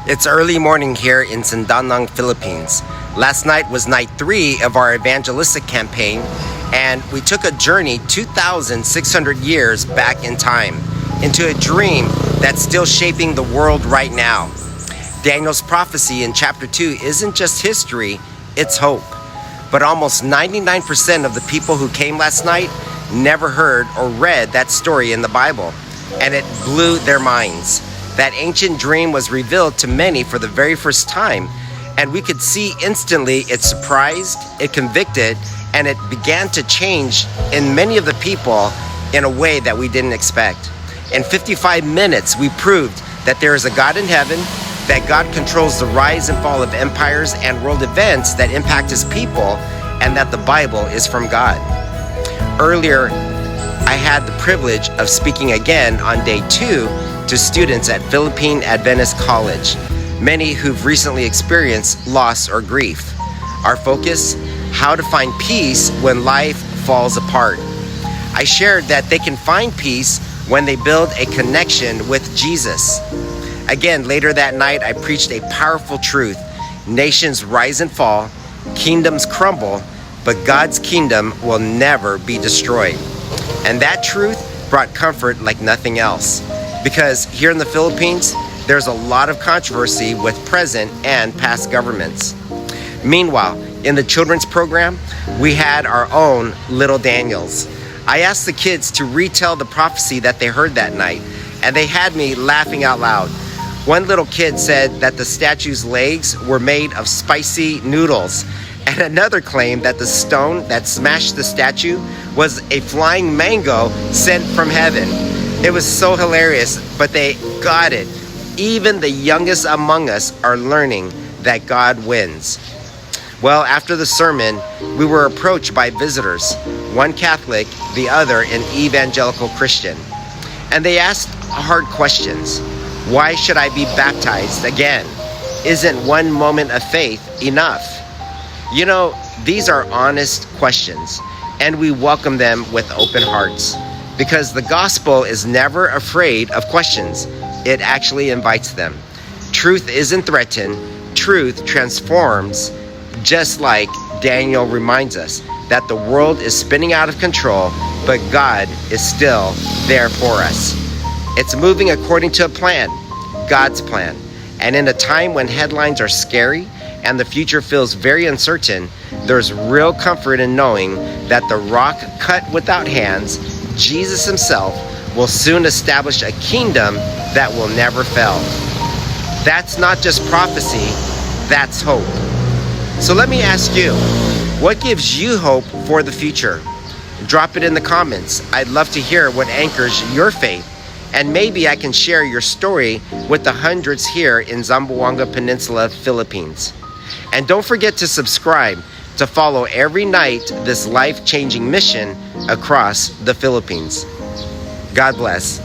It's early morning here in Mindanao, Philippines. Last night was night 3 of our evangelistic campaign, and we took a journey 2,600 years back in time into a dream that's still shaping the world right now. Daniel's prophecy in chapter 2 isn't just history, it's hope. But almost 99% of the people who came last night never heard or read that story in the Bible, and it blew their minds. That ancient dream was revealed to many for the very first time, and we could see instantly it surprised, it convicted, and it began to change in many of the people in a way that we didn't expect. In 55 minutes, we proved that there is a God in heaven, that God controls the rise and fall of empires and world events that impact his people, and that the Bible is from God. Earlier, I had the privilege of speaking again on day 2 to students at Philippine Adventist College, many who've recently experienced loss or grief. Our focus, how to find peace when life falls apart. I shared that they can find peace when they build a connection with Jesus. Again, later that night, I preached a powerful truth. Nations rise and fall, kingdoms crumble, but God's kingdom will never be destroyed. And that truth brought comfort like nothing else. Because here in the Philippines, there's a lot of controversy with present and past governments. Meanwhile, in the children's program, we had our own little Daniels. I asked the kids to retell the prophecy that they heard that night, and they had me laughing out loud. One little kid said that the statue's legs were made of spicy noodles, and another claimed that the stone that smashed the statue was a flying mango sent from heaven. It was so hilarious, but they got it. Even the youngest among us are learning that God wins. Well, after the sermon, we were approached by visitors, one Catholic, the other an evangelical Christian. And they asked hard questions. Why should I be baptized again? Isn't one moment of faith enough? You know, these are honest questions, and we welcome them with open hearts. Because the gospel is never afraid of questions. It actually invites them. Truth isn't threatened. Truth transforms, just like Daniel reminds us that the world is spinning out of control, but God is still there for us. It's moving according to a plan, God's plan. And in a time when headlines are scary and the future feels very uncertain, there's real comfort in knowing that the rock cut without hands, Jesus himself, will soon establish a kingdom that will never fail. That's not just prophecy, that's hope. So let me ask you, what gives you hope for the future? Drop it in the comments. I'd love to hear what anchors your faith, and maybe I can share your story with the hundreds here in Zamboanga Peninsula, Philippines. And don't forget to subscribe to follow every night this life-changing mission across the Philippines. God bless.